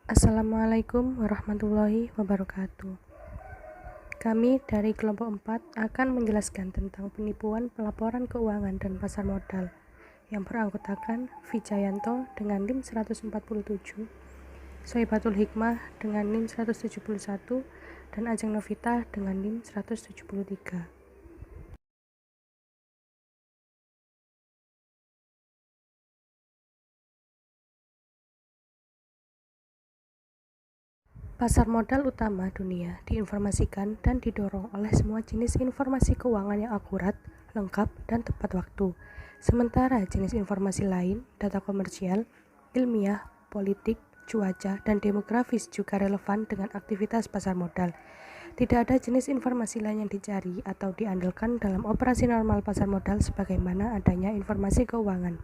Assalamualaikum warahmatullahi wabarakatuh. Kami dari kelompok 4 akan menjelaskan tentang penipuan pelaporan keuangan dan pasar modal yang beranggotakan Vijayanto dengan NIM 147, Sohibatul Hikmah dengan NIM 171, dan Ajeng Novita dengan NIM 173. Pasar modal utama dunia diinformasikan dan didorong oleh semua jenis informasi keuangan yang akurat, lengkap, dan tepat waktu. Sementara jenis informasi lain, data komersial, ilmiah, politik, cuaca, dan demografis juga relevan dengan aktivitas pasar modal. Tidak ada jenis informasi lain yang dicari atau diandalkan dalam operasi normal pasar modal sebagaimana adanya informasi keuangan.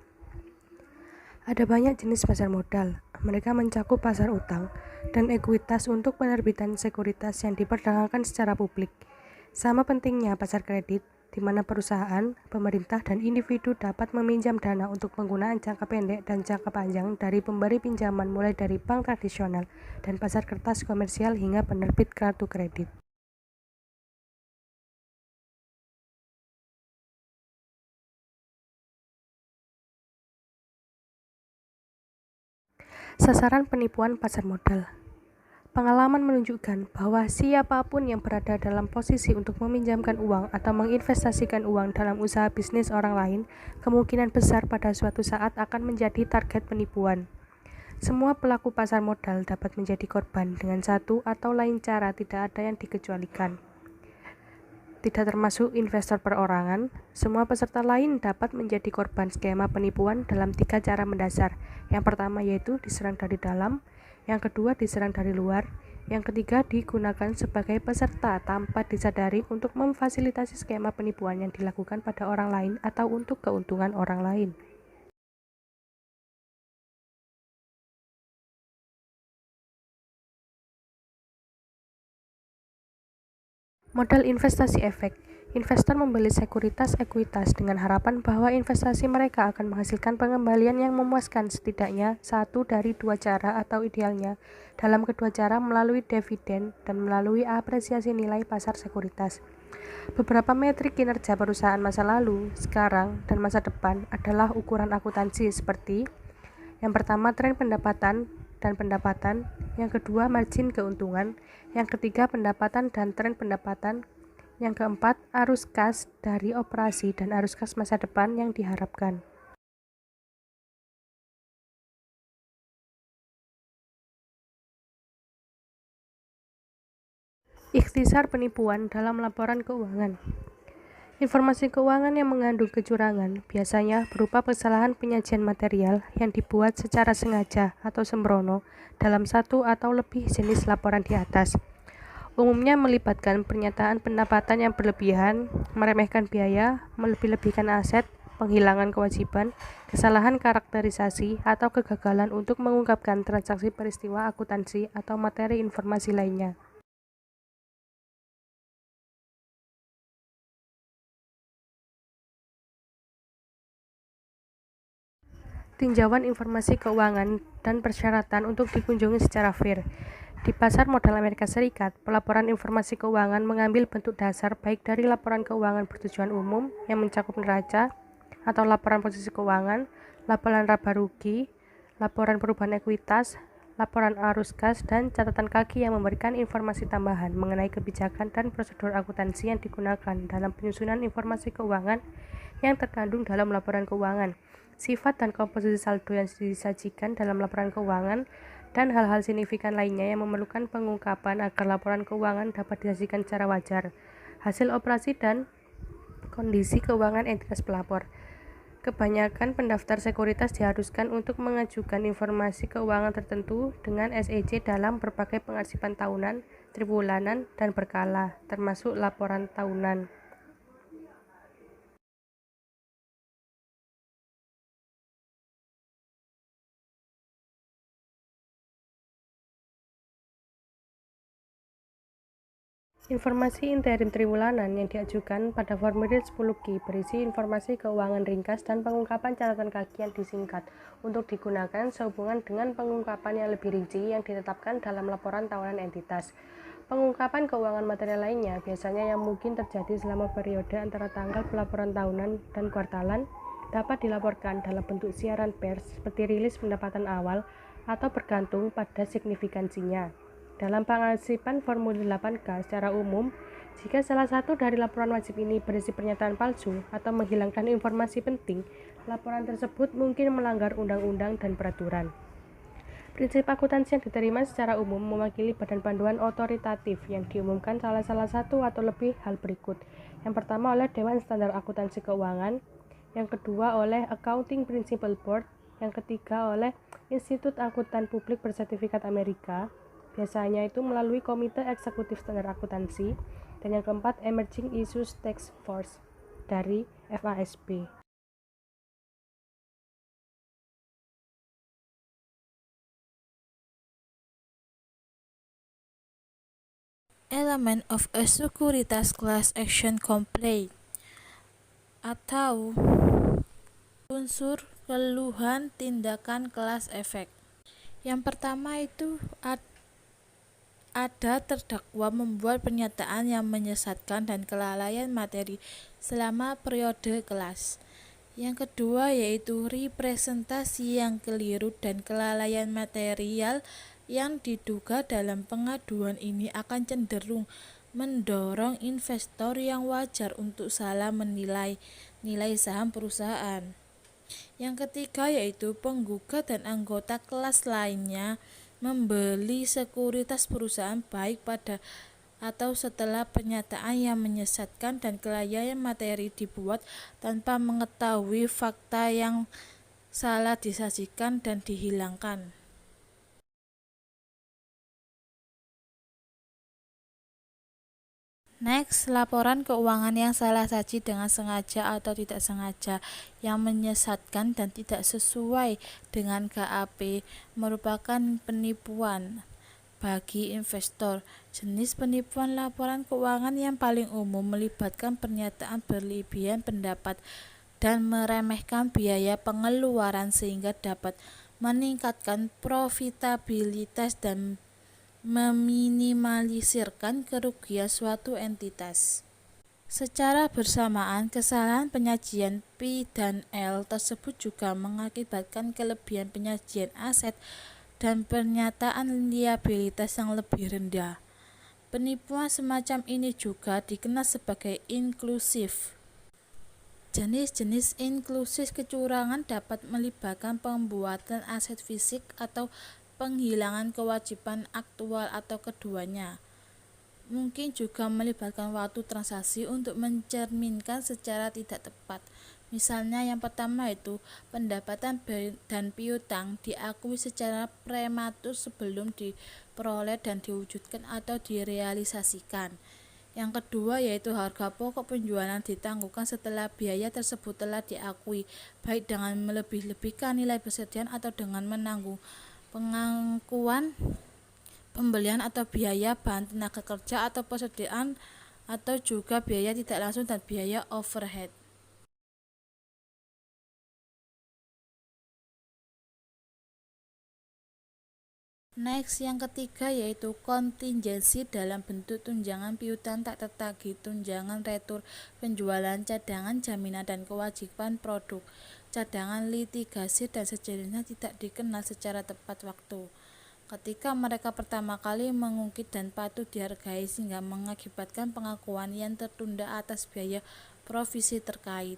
Ada banyak jenis pasar modal. Mereka mencakup pasar utang dan ekuitas untuk penerbitan sekuritas yang diperdagangkan secara publik. Sama pentingnya pasar kredit, di mana perusahaan, pemerintah, dan individu dapat meminjam dana untuk penggunaan jangka pendek dan jangka panjang dari pemberi pinjaman mulai dari bank tradisional dan pasar kertas komersial hingga penerbit kartu kredit. Sasaran penipuan pasar modal. Pengalaman menunjukkan bahwa siapapun yang berada dalam posisi untuk meminjamkan uang atau menginvestasikan uang dalam usaha bisnis orang lain, kemungkinan besar pada suatu saat akan menjadi target penipuan. Semua pelaku pasar modal dapat menjadi korban dengan satu atau lain cara, tidak ada yang dikecualikan. Tidak termasuk investor perorangan, semua peserta lain dapat menjadi korban skema penipuan dalam 3 cara mendasar. Yang pertama yaitu diserang dari dalam, yang kedua diserang dari luar, yang ketiga digunakan sebagai peserta tanpa disadari untuk memfasilitasi skema penipuan yang dilakukan pada orang lain atau untuk keuntungan orang lain. Modal investasi efek. Investor membeli sekuritas ekuitas dengan harapan bahwa investasi mereka akan menghasilkan pengembalian yang memuaskan, setidaknya satu dari dua cara atau idealnya dalam kedua cara melalui dividen dan melalui apresiasi nilai pasar sekuritas. Beberapa metrik kinerja perusahaan masa lalu, sekarang, dan masa depan adalah ukuran akuntansi seperti: yang pertama, tren pendapatan dan pendapatan; yang kedua, margin keuntungan; yang ketiga, pendapatan dan tren pendapatan; yang keempat, arus kas dari operasi dan arus kas masa depan yang diharapkan. Ikhtisar penipuan dalam laporan keuangan. Informasi keuangan yang mengandung kecurangan biasanya berupa kesalahan penyajian material yang dibuat secara sengaja atau sembrono dalam satu atau lebih jenis laporan di atas. Umumnya melibatkan pernyataan pendapatan yang berlebihan, meremehkan biaya, melebih-lebihkan aset, penghilangan kewajiban, kesalahan karakterisasi, atau kegagalan untuk mengungkapkan transaksi peristiwa akuntansi atau materi informasi lainnya. Tinjauan informasi keuangan dan persyaratan untuk dikunjungi secara fair. Di pasar modal Amerika Serikat, pelaporan informasi keuangan mengambil bentuk dasar baik dari laporan keuangan bertujuan umum yang mencakup neraca atau laporan posisi keuangan, laporan laba rugi, laporan perubahan ekuitas, laporan arus kas, dan catatan kaki yang memberikan informasi tambahan mengenai kebijakan dan prosedur akuntansi yang digunakan dalam penyusunan informasi keuangan yang terkandung dalam laporan keuangan, sifat dan komposisi saldo yang disajikan dalam laporan keuangan, dan hal-hal signifikan lainnya yang memerlukan pengungkapan agar laporan keuangan dapat disajikan secara wajar. Hasil operasi dan kondisi keuangan entitas pelapor. Kebanyakan pendaftar sekuritas diharuskan untuk mengajukan informasi keuangan tertentu dengan SEC dalam berbagai pengarsipan tahunan, tribulanan, dan berkala, termasuk laporan tahunan. Informasi interim triwulan yang diajukan pada formulir 10Q berisi informasi keuangan ringkas dan pengungkapan catatan kaki yang disingkat untuk digunakan sehubungan dengan pengungkapan yang lebih rinci yang ditetapkan dalam laporan tahunan entitas. Pengungkapan keuangan material lainnya biasanya yang mungkin terjadi selama periode antara tanggal pelaporan tahunan dan kuartalan dapat dilaporkan dalam bentuk siaran pers seperti rilis pendapatan awal atau bergantung pada signifikansinya. Dalam pengasipan formulir 8K secara umum, jika salah satu dari laporan wajib ini berisi pernyataan palsu atau menghilangkan informasi penting, laporan tersebut mungkin melanggar undang-undang dan peraturan. Prinsip akuntansi yang diterima secara umum mewakili badan panduan otoritatif yang diumumkan salah satu atau lebih hal berikut. Yang pertama oleh Dewan Standar Akuntansi Keuangan, yang kedua oleh Accounting Principles Board, yang ketiga oleh Institut Akuntan Publik Bersertifikat Amerika, biasanya itu melalui Komite Eksekutif Standar Akuntansi, dan yang keempat Emerging Issues Task Force dari FASB. Element of a Securities Class Action Complaint atau unsur keluhan tindakan kelas efek. Yang pertama itu ada terdakwa membuat pernyataan yang menyesatkan dan kelalaian materi selama periode kelas. Yang kedua yaitu representasi yang keliru dan kelalaian material yang diduga dalam pengaduan ini akan cenderung mendorong investor yang wajar untuk salah menilai nilai saham perusahaan. Yang ketiga yaitu penggugat dan anggota kelas lainnya membeli sekuritas perusahaan baik pada atau setelah pernyataan yang menyesatkan dan kelalaian materi dibuat tanpa mengetahui fakta yang salah disajikan dan dihilangkan. Next, laporan keuangan yang salah saji dengan sengaja atau tidak sengaja, yang menyesatkan dan tidak sesuai dengan KAP merupakan penipuan bagi investor. Jenis penipuan laporan keuangan yang paling umum melibatkan pernyataan berlebihan pendapat dan meremehkan biaya pengeluaran sehingga dapat meningkatkan profitabilitas dan meminimalisirkan kerugian suatu entitas. Secara bersamaan, kesalahan penyajian P dan L tersebut juga mengakibatkan kelebihan penyajian aset dan pernyataan liabilitas yang lebih rendah. Penipuan semacam ini juga dikenal sebagai inklusif. Jenis-jenis inklusif kecurangan dapat melibatkan pembuatan aset fisik atau penghilangan kewajiban aktual atau keduanya. Mungkin juga melibatkan waktu transaksi untuk mencerminkan secara tidak tepat. Misalnya yang pertama itu pendapatan dan piutang diakui secara prematur sebelum diperoleh dan diwujudkan atau direalisasikan. Yang kedua yaitu harga pokok penjualan ditangguhkan setelah biaya tersebut telah diakui, baik dengan melebih-lebihkan nilai persediaan atau dengan menanggung pengangkuan pembelian atau biaya bahan tenaga kerja atau persediaan atau juga biaya tidak langsung dan biaya overhead. Next, yang ketiga yaitu kontingensi dalam bentuk tunjangan piutang tak tertagih, tunjangan retur penjualan, cadangan jaminan dan kewajiban produk, cadangan litigasi dan sejenisnya tidak dikenal secara tepat waktu ketika mereka pertama kali mengungkit dan patut dihargai sehingga mengakibatkan pengakuan yang tertunda atas biaya provisi terkait.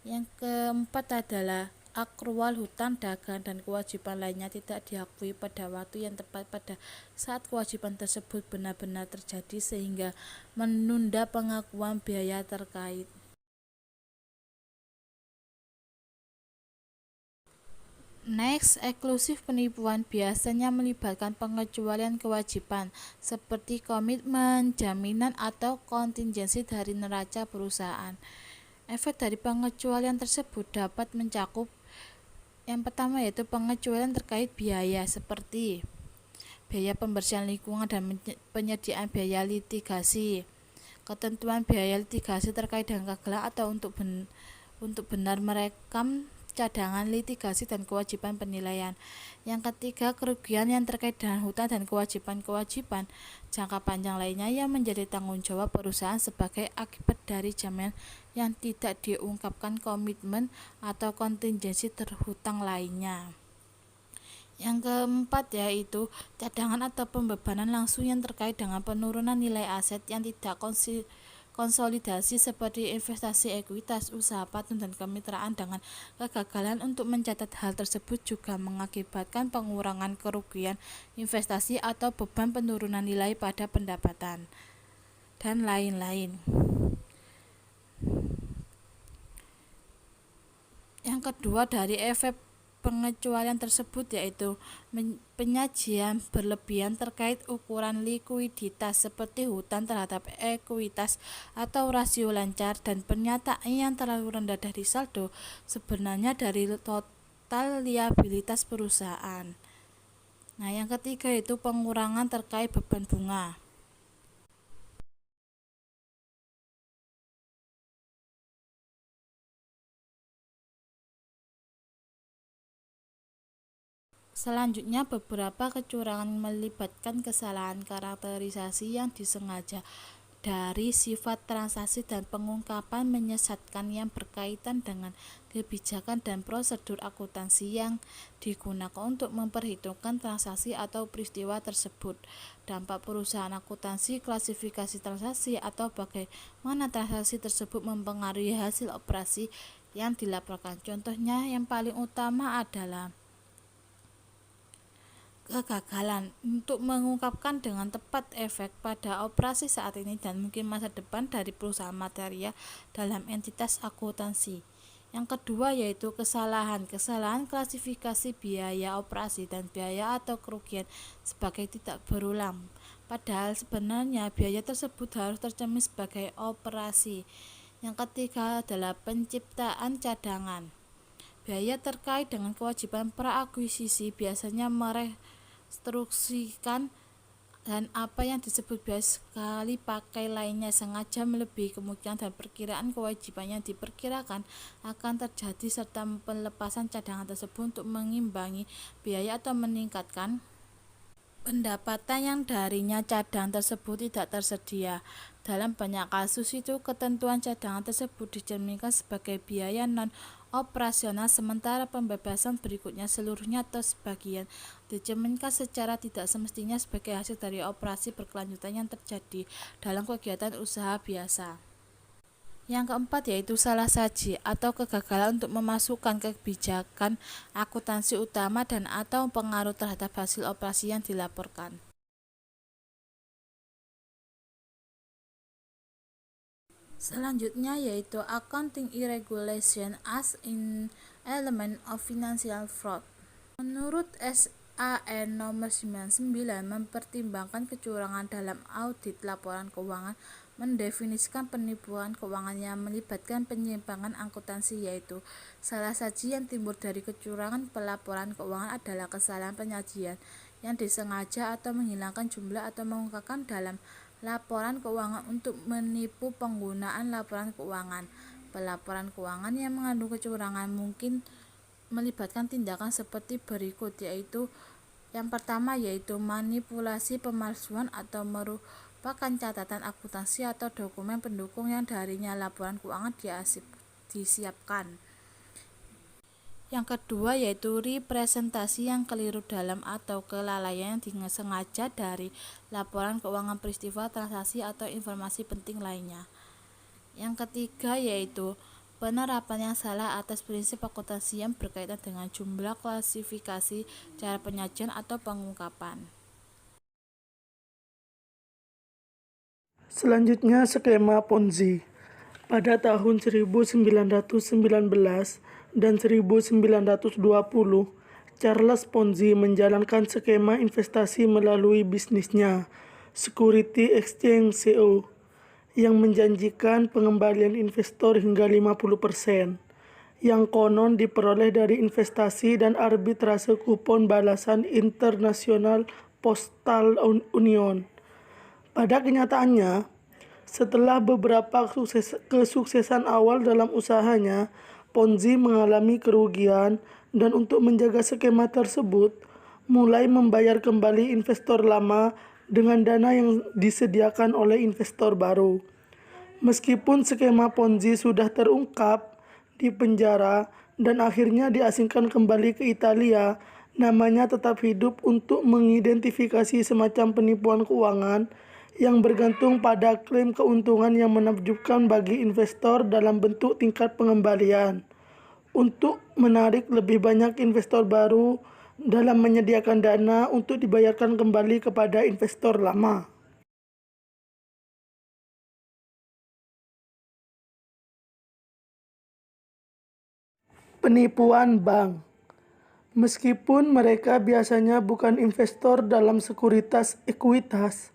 Yang keempat adalah akrual hutang dagang dan kewajiban lainnya tidak diakui pada waktu yang tepat pada saat kewajiban tersebut benar-benar terjadi sehingga menunda pengakuan biaya terkait. Next, eksklusif penipuan biasanya melibatkan pengecualian kewajiban seperti komitmen, jaminan, atau kontingensi dari neraca perusahaan. Efek dari pengecualian tersebut dapat mencakup yang pertama yaitu pengecualian terkait biaya seperti biaya pembersihan lingkungan, dan penyediaan biaya litigasi. Ketentuan biaya litigasi terkait dengan kegagalan atau untuk benar merekam cadangan litigasi dan kewajiban penilaian. Yang ketiga, kerugian yang terkait dengan hutang dan kewajiban-kewajiban jangka panjang lainnya yang menjadi tanggung jawab perusahaan sebagai akibat dari jaminan yang tidak diungkapkan, komitmen atau kontingensi terhutang lainnya. Yang keempat yaitu cadangan atau pembebanan langsung yang terkait dengan penurunan nilai aset yang tidak konsolidasi seperti investasi ekuitas, usaha paten, dan kemitraan dengan kegagalan untuk mencatat hal tersebut juga mengakibatkan pengurangan kerugian investasi atau beban penurunan nilai pada pendapatan, dan lain-lain. Yang kedua dari efek pengecualian tersebut yaitu penyajian berlebihan terkait ukuran likuiditas seperti hutang terhadap ekuitas atau rasio lancar, dan pernyataan yang terlalu rendah dari saldo sebenarnya dari total liabilitas perusahaan. Nah, yang ketiga itu pengurangan terkait beban bunga. Selanjutnya, beberapa kecurangan melibatkan kesalahan karakterisasi yang disengaja dari sifat transaksi dan pengungkapan menyesatkan yang berkaitan dengan kebijakan dan prosedur akuntansi yang digunakan untuk memperhitungkan transaksi atau peristiwa tersebut, dampak perusahaan akuntansi, klasifikasi transaksi, atau bagaimana transaksi tersebut mempengaruhi hasil operasi yang dilaporkan. Contohnya yang paling utama adalah kegagalan untuk mengungkapkan dengan tepat efek pada operasi saat ini dan mungkin masa depan dari perusahaan material dalam entitas akuntansi. Yang kedua yaitu kesalahan klasifikasi biaya operasi dan biaya atau kerugian sebagai tidak berulang. Padahal sebenarnya biaya tersebut harus tercermin sebagai operasi. Yang ketiga adalah penciptaan cadangan. Biaya terkait dengan kewajiban prakuisisi biasanya merestruksikan dan apa yang disebut biaya sekali pakai lainnya sengaja melebihi kemungkinan dan perkiraan kewajiban yang diperkirakan akan terjadi serta pelepasan cadangan tersebut untuk mengimbangi biaya atau meningkatkan pendapatan yang darinya cadangan tersebut tidak tersedia. Dalam banyak kasus itu ketentuan cadangan tersebut dicerminkan sebagai biaya non-operasional, sementara pembebasan berikutnya seluruhnya atau sebagian dicerminkan secara tidak semestinya sebagai hasil dari operasi berkelanjutan yang terjadi dalam kegiatan usaha biasa. Yang keempat yaitu salah saji atau kegagalan untuk memasukkan kebijakan akuntansi utama dan atau pengaruh terhadap hasil operasi yang dilaporkan. Selanjutnya yaitu accounting irregulation as an element of financial fraud. Menurut SAN nomor 99 mempertimbangkan kecurangan dalam audit laporan keuangan, mendefinisikan penipuan keuangan yang melibatkan penyimpangan akuntansi yaitu salah saji yang timbul dari kecurangan pelaporan keuangan adalah kesalahan penyajian yang disengaja atau menghilangkan jumlah atau mengungkapkan dalam laporan keuangan untuk menipu penggunaan laporan keuangan. Pelaporan keuangan yang mengandung kecurangan mungkin melibatkan tindakan seperti berikut yaitu yang pertama yaitu manipulasi, pemalsuan atau merupakan catatan akuntansi atau dokumen pendukung yang darinya laporan keuangan disiapkan. Yang kedua yaitu representasi yang keliru dalam atau kelalaian yang disengaja dari laporan keuangan peristiwa, transaksi, atau informasi penting lainnya. Yang ketiga yaitu penerapan yang salah atas prinsip akuntansi yang berkaitan dengan jumlah, klasifikasi, cara penyajian, atau pengungkapan. Selanjutnya skema Ponzi. Pada tahun 1919 dan 1920, Charles Ponzi menjalankan skema investasi melalui bisnisnya, Security Exchange CO, yang menjanjikan pengembalian investor hingga 50%, yang konon diperoleh dari investasi dan arbitrase kupon balasan internasional Postal Union. Pada kenyataannya, setelah beberapa kesuksesan awal dalam usahanya, Ponzi mengalami kerugian dan untuk menjaga skema tersebut, mulai membayar kembali investor lama dengan dana yang disediakan oleh investor baru. Meskipun skema Ponzi sudah terungkap, dipenjara, dan akhirnya diasingkan kembali ke Italia, namanya tetap hidup untuk mengidentifikasi semacam penipuan keuangan yang bergantung pada klaim keuntungan yang menakjubkan bagi investor dalam bentuk tingkat pengembalian, untuk menarik lebih banyak investor baru dalam menyediakan dana untuk dibayarkan kembali kepada investor lama. Penipuan bank. Meskipun mereka biasanya bukan investor dalam sekuritas ekuitas,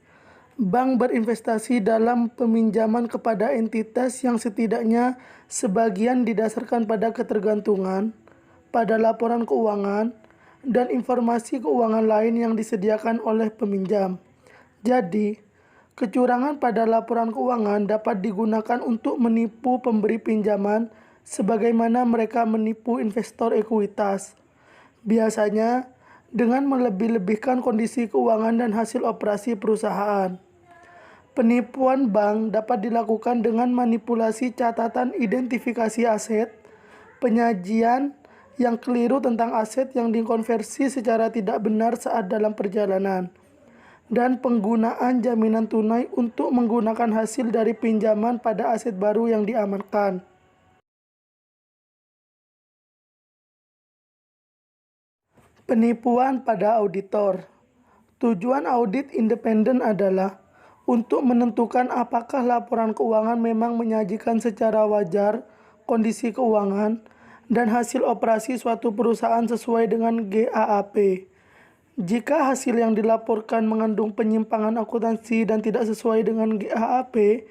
bank berinvestasi dalam peminjaman kepada entitas yang setidaknya sebagian didasarkan pada ketergantungan pada laporan keuangan dan informasi keuangan lain yang disediakan oleh peminjam. Jadi, kecurangan pada laporan keuangan dapat digunakan untuk menipu pemberi pinjaman sebagaimana mereka menipu investor ekuitas. Biasanya dengan melebih-lebihkan kondisi keuangan dan hasil operasi perusahaan. Penipuan bank dapat dilakukan dengan manipulasi catatan identifikasi aset, penyajian yang keliru tentang aset yang dikonversi secara tidak benar saat dalam perjalanan, dan penggunaan jaminan tunai untuk menggunakan hasil dari pinjaman pada aset baru yang diamankan. Penipuan pada auditor. Tujuan audit independen adalah untuk menentukan apakah laporan keuangan memang menyajikan secara wajar kondisi keuangan dan hasil operasi suatu perusahaan sesuai dengan GAAP. Jika hasil yang dilaporkan mengandung penyimpangan akuntansi dan tidak sesuai dengan GAAP,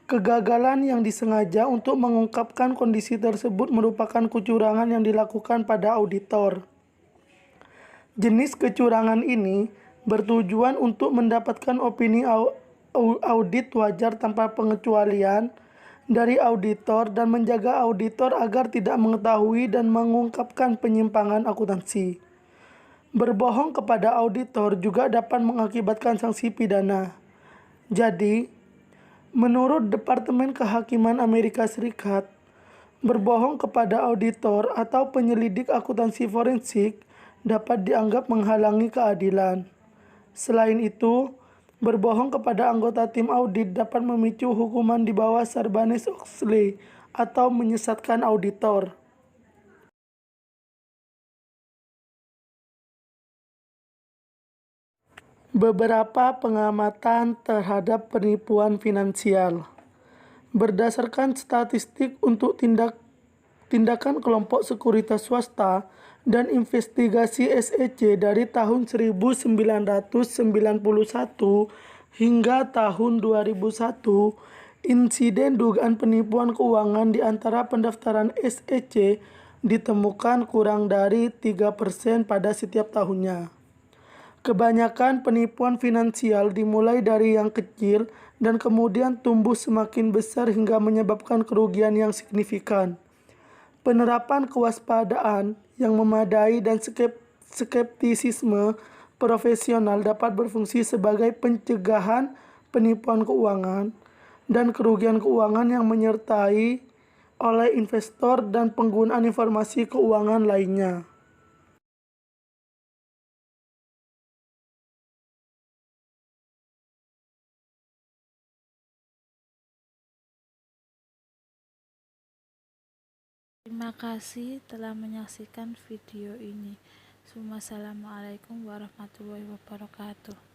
kegagalan yang disengaja untuk mengungkapkan kondisi tersebut merupakan kecurangan yang dilakukan pada auditor. Jenis kecurangan ini bertujuan untuk mendapatkan opini audit wajar tanpa pengecualian dari auditor dan menjaga auditor agar tidak mengetahui dan mengungkapkan penyimpangan akuntansi. Berbohong kepada auditor juga dapat mengakibatkan sanksi pidana. Jadi, menurut Departemen Kehakiman Amerika Serikat, berbohong kepada auditor atau penyelidik akuntansi forensik dapat dianggap menghalangi keadilan. Selain itu, berbohong kepada anggota tim audit dapat memicu hukuman di bawah Sarbanes-Oxley atau menyesatkan auditor. Beberapa pengamatan terhadap penipuan finansial. Berdasarkan statistik untuk tindakan kelompok sekuritas swasta dan investigasi SEC dari tahun 1991 hingga tahun 2001, insiden dugaan penipuan keuangan di antara pendaftaran SEC ditemukan kurang dari 3% pada setiap tahunnya. Kebanyakan penipuan finansial dimulai dari yang kecil dan kemudian tumbuh semakin besar hingga menyebabkan kerugian yang signifikan. Penerapan kewaspadaan yang memadai dan skeptisisme profesional dapat berfungsi sebagai pencegahan penipuan keuangan dan kerugian keuangan yang menyertai oleh investor dan penggunaan informasi keuangan lainnya. Terima kasih telah menyaksikan video ini. Wassalamualaikum warahmatullahi wabarakatuh.